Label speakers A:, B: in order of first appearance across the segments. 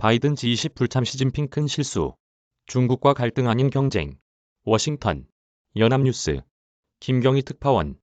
A: 바이든 G20 불참 시진핑 큰 실수. 중국과 갈등 아닌 경쟁. 워싱턴. 연합뉴스. 김경희 특파원.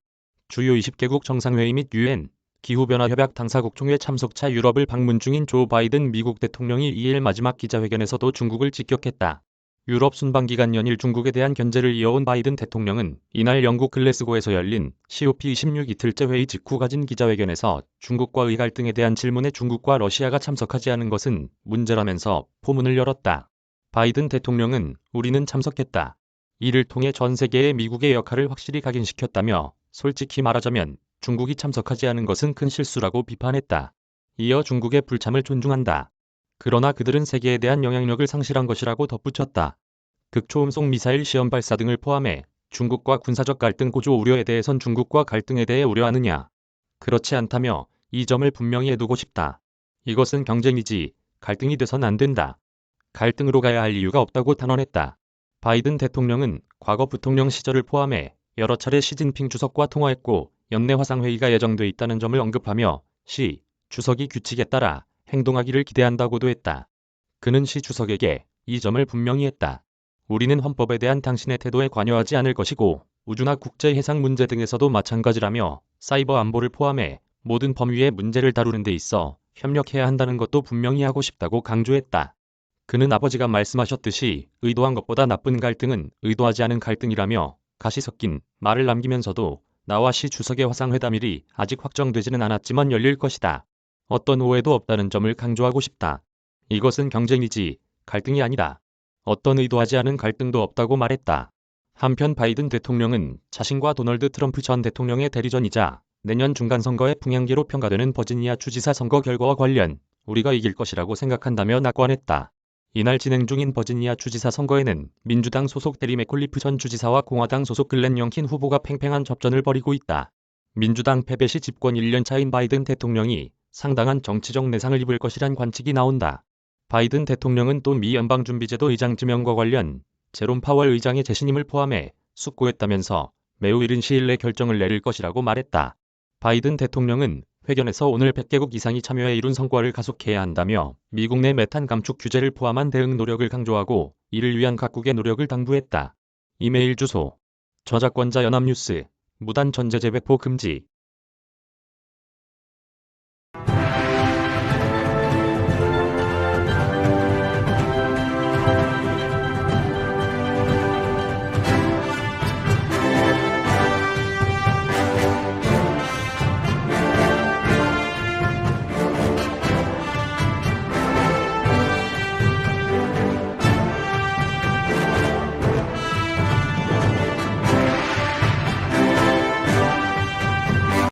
A: 주요 20개국 정상회의 및 UN 기후변화협약 당사국 총회 참석차 유럽을 방문 중인 조 바이든 미국 대통령이 2일 마지막 기자회견에서도 중국을 직격했다. 유럽 순방기간 연일 중국에 대한 견제를 이어온 바이든 대통령은 이날 영국 글래스고에서 열린 COP26 이틀째 회의 직후 가진 기자회견에서 중국과의 갈등에 대한 질문에 중국과 러시아가 참석하지 않은 것은 문제라면서 포문을 열었다. 바이든 대통령은 우리는 참석했다. 이를 통해 전 세계에 미국의 역할을 확실히 각인시켰다며 솔직히 말하자면 중국이 참석하지 않은 것은 큰 실수라고 비판했다. 이어 중국의 불참을 존중한다. 그러나 그들은 세계에 대한 영향력을 상실한 것이라고 덧붙였다. 극초음속 미사일 시험 발사 등을 포함해 중국과 군사적 갈등 고조 우려에 대해선 중국과 갈등에 대해 우려하느냐? 그렇지 않다며 이 점을 분명히 해두고 싶다. 이것은 경쟁이지 갈등이 돼선 안 된다. 갈등으로 가야 할 이유가 없다고 단언했다. 바이든 대통령은 과거 부통령 시절을 포함해 여러 차례 시진핑 주석과 통화했고 연내 화상회의가 예정돼 있다는 점을 언급하며 시 주석이 규칙에 따라 행동하기를 기대한다고도 했다. 그는 시 주석에게 이 점을 분명히 했다. 우리는 헌법에 대한 당신의 태도에 관여하지 않을 것이고 우주나 국제 해상 문제 등에서도 마찬가지라며 사이버 안보를 포함해 모든 범위의 문제를 다루는 데 있어 협력해야 한다는 것도 분명히 하고 싶다고 강조했다. 그는 아버지가 말씀하셨듯이 의도한 것보다 나쁜 갈등은 의도하지 않은 갈등이라며 가시 섞인 말을 남기면서도 나와 시 주석의 화상회담일이 아직 확정되지는 않았지만 열릴 것이다. 어떤 오해도 없다는 점을 강조하고 싶다. 이것은 경쟁이지 갈등이 아니다. 어떤 의도하지 않은 갈등도 없다고 말했다. 한편 바이든 대통령은 자신과 도널드 트럼프 전 대통령의 대리전이자 내년 중간선거의 풍향기로 평가되는 버지니아 주지사 선거 결과와 관련 우리가 이길 것이라고 생각한다며 낙관했다. 이날 진행 중인 버지니아 주지사 선거에는 민주당 소속 대리 맥콜리프 전 주지사와 공화당 소속 글렌 영킨 후보가 팽팽한 접전을 벌이고 있다. 민주당 패배 시 집권 1년 차인 바이든 대통령이 상당한 정치적 내상을 입을 것이란 관측이 나온다. 바이든 대통령은 또 미 연방준비제도 의장 지명과 관련 제롬 파월 의장의 재신임을 포함해 숙고했다면서 매우 이른 시일 내 결정을 내릴 것이라고 말했다. 바이든 대통령은 회견에서 오늘 100개국 이상이 참여해 이룬 성과를 가속해야 한다며 미국 내 메탄 감축 규제를 포함한 대응 노력을 강조하고 이를 위한 각국의 노력을 당부했다. 이메일 주소 저작권자 연합뉴스 무단 전자재 배포 금지